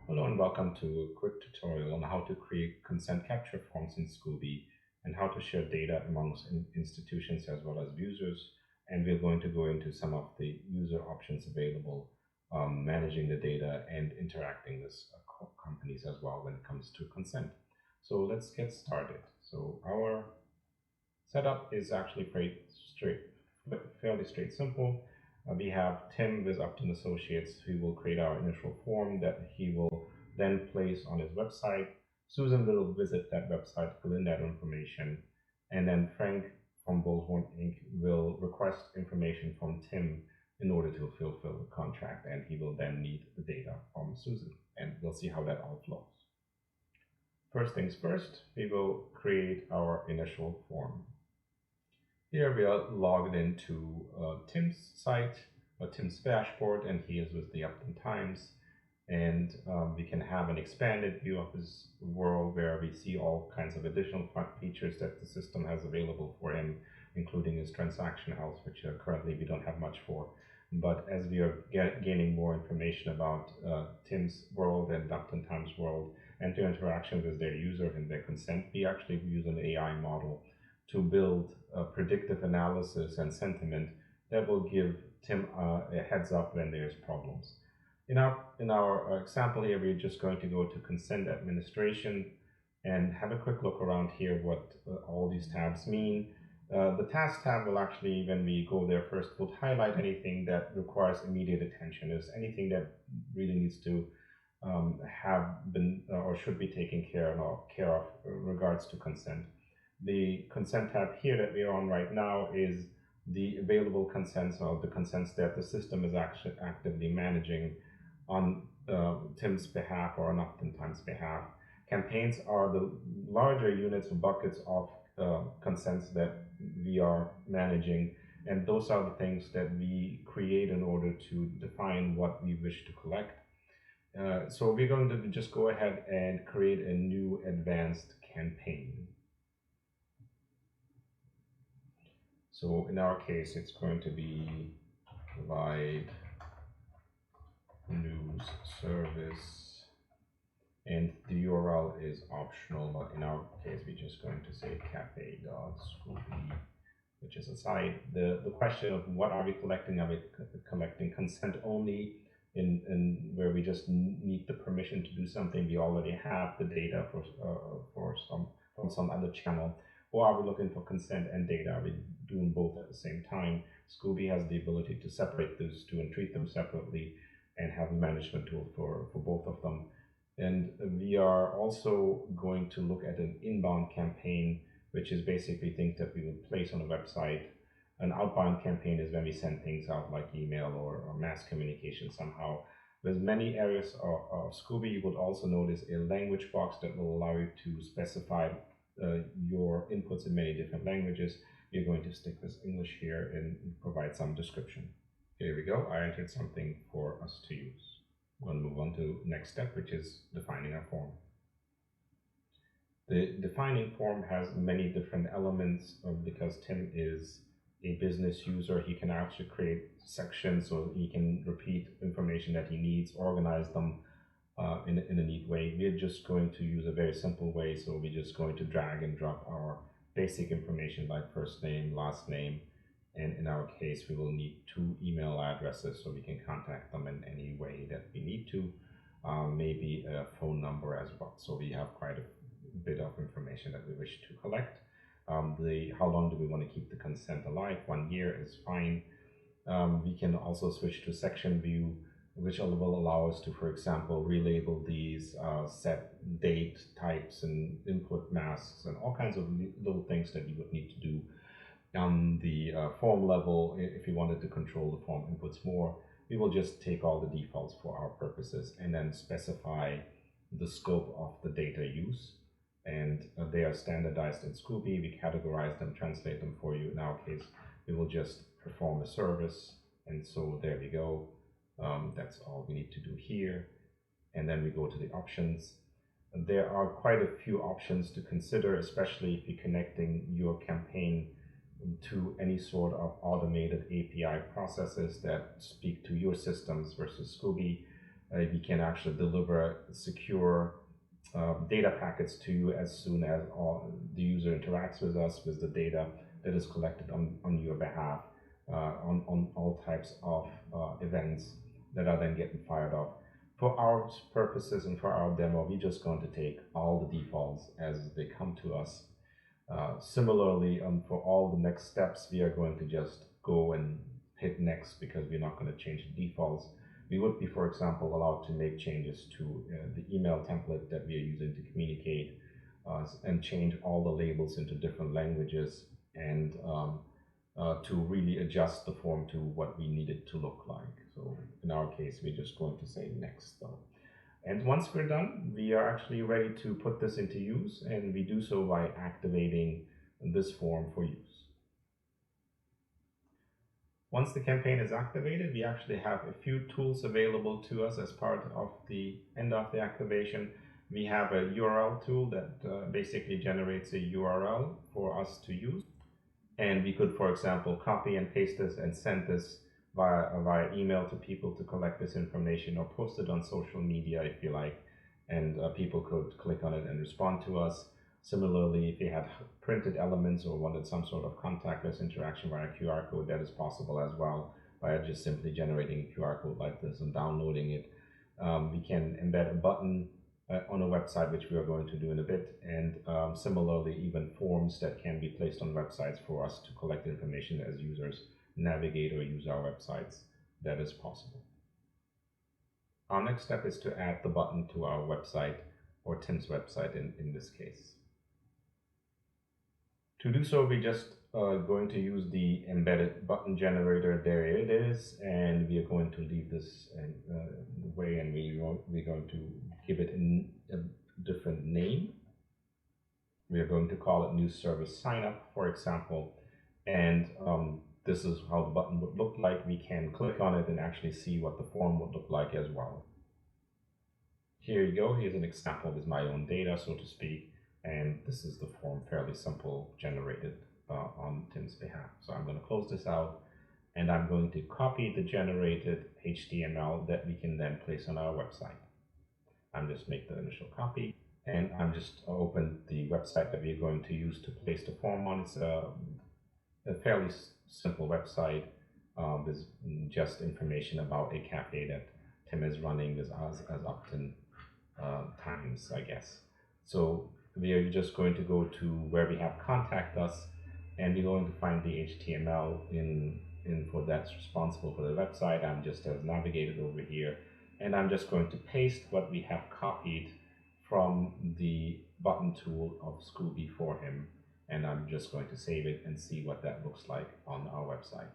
Hello and welcome to a quick tutorial on how to create consent capture forms in XcooBee and how to share data amongst institutions as well as users. And we're going to go into some of the user options available, managing the data and interacting with companies as well when it comes to consent. So let's get started. So our setup is actually straight, fairly straight simple. We have Tim with Upton Associates who will create our initial form that he will then place on his website. Susan will visit that website, fill in that information, and then Frank from Bullhorn Inc. will request information from Tim in order to fulfill the contract, and he will then need the data from Susan, and we'll see how that all flows. First things first, we will create our initial form. Here we are logged into Tim's site, Tim's dashboard, and he is with the Upton Times. And we can have an expanded view of his world where we see all kinds of additional features that the system has available for him, including his transaction health, which currently we don't have much for. But as we are gaining more information about Tim's world and Upton Times world and their interaction with their user and their consent, we actually use an AI model to build a predictive analysis and sentiment that will give Tim a heads up when there's problems. In our example here, we're just going to go to consent administration and have a quick look around here what all these tabs mean. The task tab will actually, when we go there first, will highlight anything that requires immediate attention. Is anything that really needs to have been or should be taken care of in regards to consent. The consent tab here that we are on right now is the available consents or the consents that the system is actually actively managing on Tim's behalf or on Upton Times' behalf. Campaigns are the larger units or buckets of consents that we are managing, and those are the things that we create in order to define what we wish to collect. So we're going to just go ahead and create a new advanced campaign. So in our case, it's going to be provide news service, and the URL is optional, but in our case, we're just going to say cafe.scoobee, which is a site. The question of what are we collecting? Are we collecting consent only in where we just need the permission to do something? We already have the data for some from some other channel, or are we looking for consent and data? Are we doing both at the same time? XcooBee has the ability to separate those two and treat them separately and have a management tool for both of them. And we are also going to look at an inbound campaign, which is basically things that we would place on a website. An outbound campaign is when we send things out like email or mass communication somehow. With many areas of XcooBee, you would also notice a language box that will allow you to specify your inputs in many different languages. We're going to stick with English here and provide some description. Here we go. I entered something for us to use. We're going to move on to the next step, which is defining our form. The defining form has many different elements because Tim is a business user. He can actually create sections so he can repeat information that he needs, organize them in a neat way. We're just going to use a very simple way. So we're just going to drag and drop our basic information like first name, last name, and in our case, we will need 2 email addresses so we can contact them in any way that we need to, maybe a phone number as well. So we have quite a bit of information that we wish to collect. How long do we want to keep the consent alive? 1 year is fine. We can also switch to section view, which will allow us to, for example, relabel these, set date types and input masks and all kinds of little things that you would need to do. On the form level, if you wanted to control the form inputs more, we will just take all the defaults for our purposes and then specify the scope of the data use. And they are standardized in XcooBee. We categorize them, translate them for you. In our case, we will just perform a service. And so there we go. That's all we need to do here. And then we go to the options. There are quite a few options to consider, especially if you're connecting your campaign to any sort of automated API processes that speak to your systems versus XcooBee. We can actually deliver secure data packets to you as soon as the user interacts with us with the data that is collected on your behalf on all types of events that are then getting fired off. For our purposes and for our demo, we're just going to take all the defaults as they come to us. Similarly, for all the next steps, we are going to just go and hit next because we're not going to change the defaults. We would be, for example, allowed to make changes to the email template that we are using to communicate and change all the labels into different languages and to really adjust the form to what we need it to look like. So in our case, we're just going to say next though. And once we're done, we are actually ready to put this into use, and we do so by activating this form for use. Once the campaign is activated, we actually have a few tools available to us as part of the end of the activation. We have a URL tool that basically generates a URL for us to use. And we could, for example, copy and paste this and send this via email to people to collect this information, or post it on social media if you like, and people could click on it and respond to us. Similarly, if you had printed elements or wanted some sort of contactless interaction via QR code, that is possible as well by just simply generating a QR code like this and downloading it. We can embed a button on a website, which we are going to do in a bit, and similarly, even forms that can be placed on websites for us to collect information as users navigate or use our websites. That is possible. Our next step is to add the button to our website, or Tim's website in this case. To do so, we just going to use the embedded button generator. There it is, and we are going to leave this the way, and we're going to give it a different name. We are going to call it new service sign up, for example, and this is how the button would look like. We can click on it and actually see what the form would look like as well. Here you go. Here's an example with my own data, so to speak. And this is the form, fairly simple, generated on Tim's behalf. So I'm going to close this out, and I'm going to copy the generated HTML that we can then place on our website. I'm just make the initial copy, and I'm just open the website that we're going to use to place the form on. It's a fairly simple website with just information about a cafe that Tim is running with us as Upton Times, I guess. So we are just going to go to where we have contact us, and we're going to find the HTML in for that's responsible for the website. I'm just as navigated over here, and I'm just going to paste what we have copied from the button tool of XcooBee for him, and I'm just going to save it and see what that looks like on our website.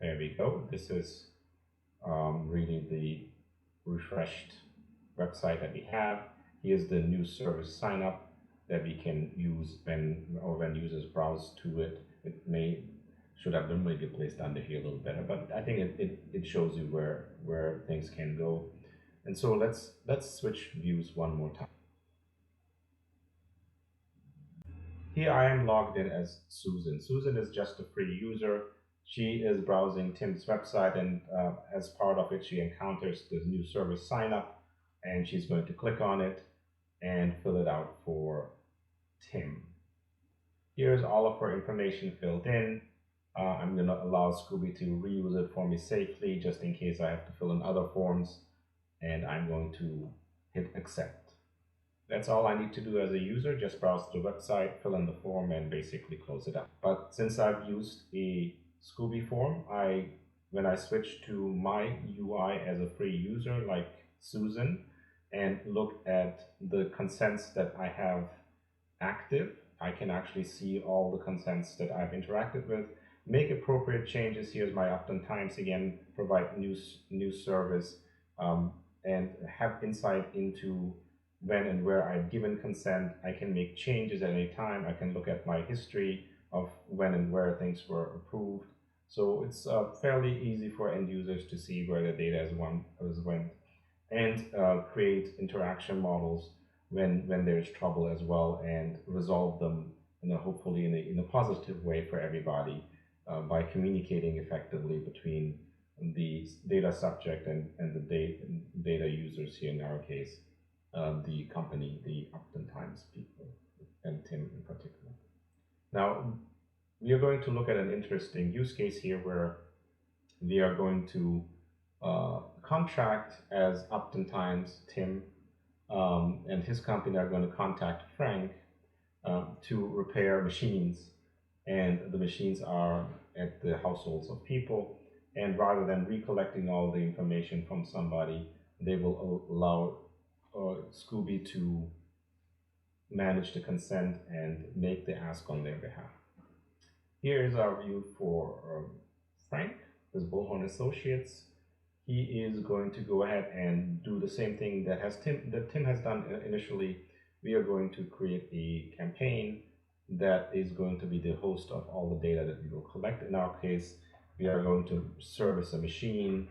There we go. This is really the refreshed website that we have. Here's the new service sign up that we can use when users browse to it. It should have been maybe placed under here a little better, but I think it shows you where things can go. And so let's switch views one more time. Here I am logged in as Susan. Susan is just a free user. She is browsing Tim's website, and as part of it, she encounters this new service sign up, and she's going to click on it and fill it out for Tim. Here's all of her information filled in. I'm going to allow XcooBee to reuse it for me safely, just in case I have to fill in other forms, and I'm going to hit accept. That's all I need to do as a user, just browse the website, fill in the form, and basically close it up. But since I've used a XcooBee form, when I switch to my UI as a free user like Susan and look at the consents that I have active, I can actually see all the consents that I've interacted with, make appropriate changes. Here's my Upton Times again, provide new service, and have insight into when and where I've given consent. I can make changes at any time. I can look at my history of when and where things were approved. So it's fairly easy for end users to see where the data has went, and create interaction models when there's trouble as well, and resolve them hopefully in a positive way for everybody, by communicating effectively between the data subject and the data users, here in our case, the company, the Upton Times people, and Tim in particular. Now, we are going to look at an interesting use case here where we are going to contract as Upton Times, Tim, and his company are going to contact Frank to repair machines, and the machines are at the households of people. And rather than recollecting all the information from somebody, they will allow XcooBee to manage the consent and make the ask on their behalf. Here is our view for Frank, his Bullhorn Associates. He is going to go ahead and do the same thing that Tim has done initially. We are going to create a campaign that is going to be the host of all the data that we will collect. In our case, we are going to service a machine,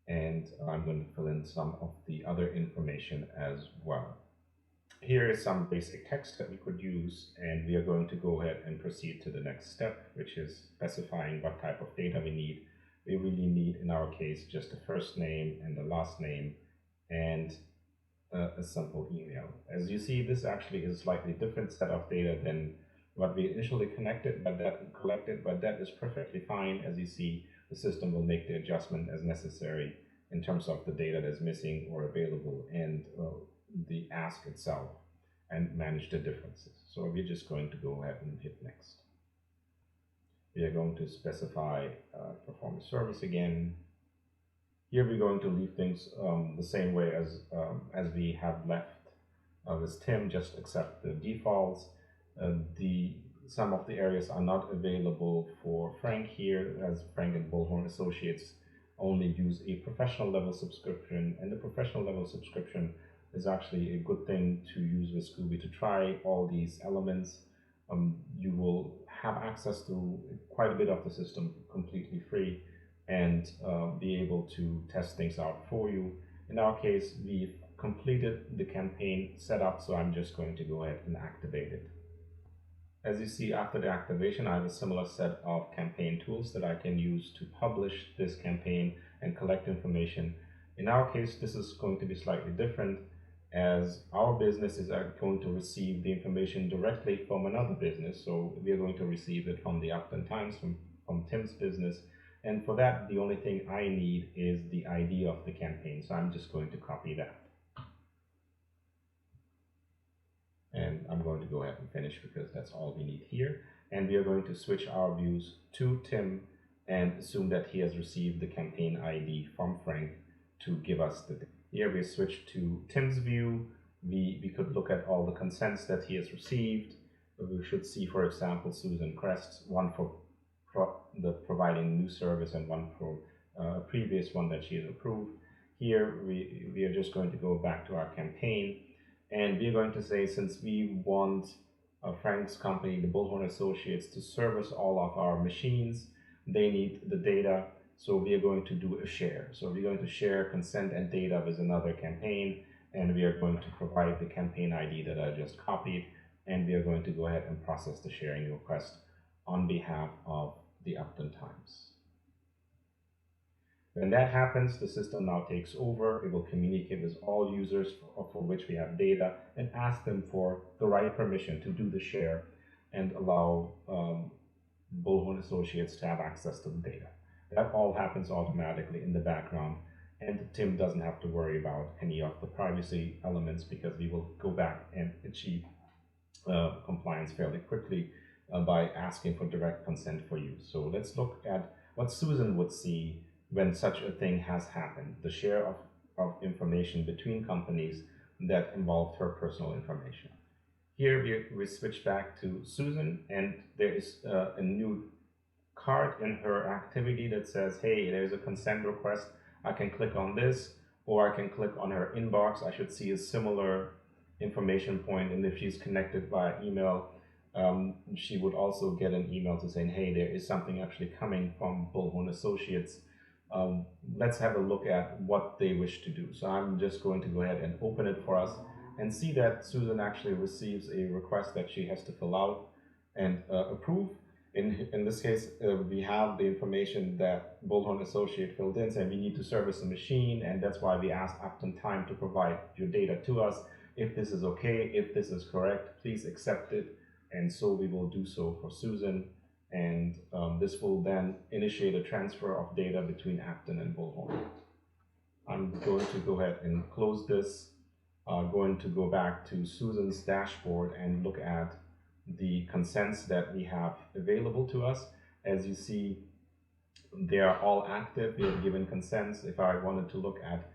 and I'm going to fill in some of the other information as well. Here is some basic text that we could use, and we are going to go ahead and proceed to the next step, which is specifying what type of data we need. We really need, in our case, just the first name and the last name, and a simple email. As you see, this actually is a slightly different set of data than what we initially collected, but that is perfectly fine. As you see, the system will make the adjustment as necessary in terms of the data that's missing or available, and the ask itself, and manage the differences. So we're just going to go ahead and hit next. We are going to specify perform a service again. Here we're going to leave things the same way as we have left with Tim, just accept the defaults. Some of the areas are not available for Frank here, as Frank and Bullhorn Associates only use a professional level subscription, and the professional level subscription is actually a good thing to use with XcooBee to try all these elements. You will have access to quite a bit of the system completely free, and be able to test things out for you. In our case, we've completed the campaign setup, so I'm just going to go ahead and activate it. As you see, after the activation, I have a similar set of campaign tools that I can use to publish this campaign and collect information. In our case, this is going to be slightly different, as our business is going to receive the information directly from another business. So we are going to receive it from the Upton Times, from Tim's business. And for that, the only thing I need is the ID of the campaign. So I'm just going to copy that. And I'm going to go ahead and finish, because that's all we need here. And we are going to switch our views to Tim and assume that he has received the campaign ID from Frank to give us the. Here we switch to Tim's view. We could look at all the consents that he has received. We should see, for example, Susan Crest's, one for the providing new service and one for a previous one that she has approved. Here we are just going to go back to our campaign, and we're going to say, since we want Frank's company, the Bullhorn Associates, to service all of our machines, they need the data. So we are going to do a share. So we're going to share consent and data with another campaign, and we are going to provide the campaign ID that I just copied, and we are going to go ahead and process the sharing request on behalf of the Upton Times. When that happens, the system now takes over. It will communicate with all users for which we have data and ask them for the right permission to do the share and allow Bullhorn Associates to have access to the data. That all happens automatically in the background, and Tim doesn't have to worry about any of the privacy elements, because we will go back and achieve compliance fairly quickly by asking for direct consent for use. So let's look at what Susan would see when such a thing has happened, the share of information between companies that involved her personal information. Here we switch back to Susan, and there is a new card in her activity that says, hey, there's a consent request. I can click on this, or I can click on her inbox. I should see a similar information point, and if she's connected via email, she would also get an email to saying, hey, there is something actually coming from Bullhorn Associates um, let's have a look at what they wish to do. So I'm just going to go ahead and open it for us and see that Susan actually receives a request that she has to fill out and approve. In this case, we have the information that Bullhorn Associate filled in, saying we need to service a machine, and that's why we asked Upton Time to provide your data to us. If this is okay, if this is correct, please accept it. And so we will do so for Susan. And this will then initiate a transfer of data between Upton and Bullhorn. I'm going to go ahead and close this. Going to go back to Susan's dashboard and look at the consents that we have available to us. As you see, they are all active. We have given consents. If I wanted to look at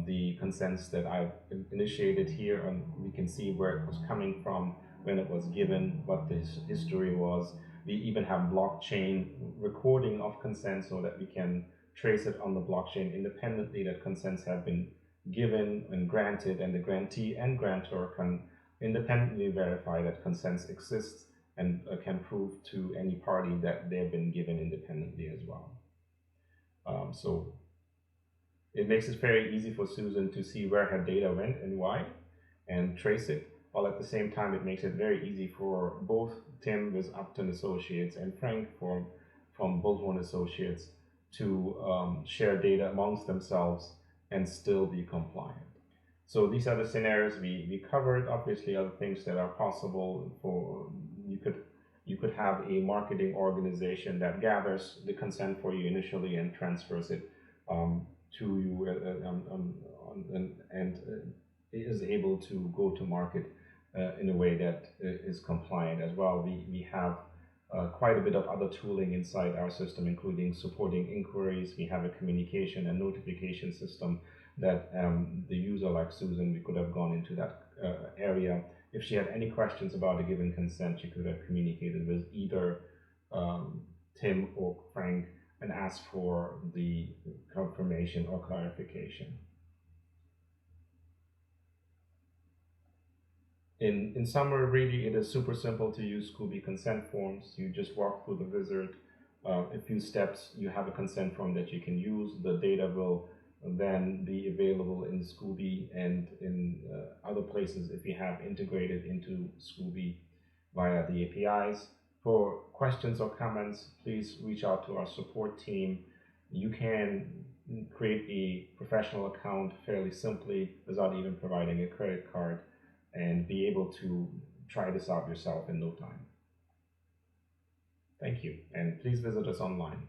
the consents that I've initiated here, and we can see where it was coming from, when it was given, what the history was. We even have blockchain recording of consent so that we can trace it on the blockchain independently that consents have been given and granted, and the grantee and grantor can independently verify that consents exist and can prove to any party that they've been given independently as well. So it makes it very easy for Susan to see where her data went and why, and trace it, while at the same time it makes it very easy for both Tim with Upton Associates and Frank from Bullhorn Associates to share data amongst themselves and still be compliant. So these are the scenarios we covered. Obviously, other things that are possible for you could have a marketing organization that gathers the consent for you initially and transfers it to you and is able to go to market in a way that is compliant as well. We have quite a bit of other tooling inside our system, including supporting inquiries. We have a communication and notification system that the user like Susan, we could have gone into that area. If she had any questions about a given consent, she could have communicated with either Tim or Frank and asked for the confirmation or clarification. In summary, really, it is super simple to use XcooBee consent forms. You just walk through the wizard, a few steps, you have a consent form that you can use. The data will then be available in XcooBee and in other places if you have integrated into XcooBee via the APIs. For questions or comments, please reach out to our support team. You can create a professional account fairly simply without even providing a credit card and be able to try this out yourself in no time. Thank you, and please visit us online.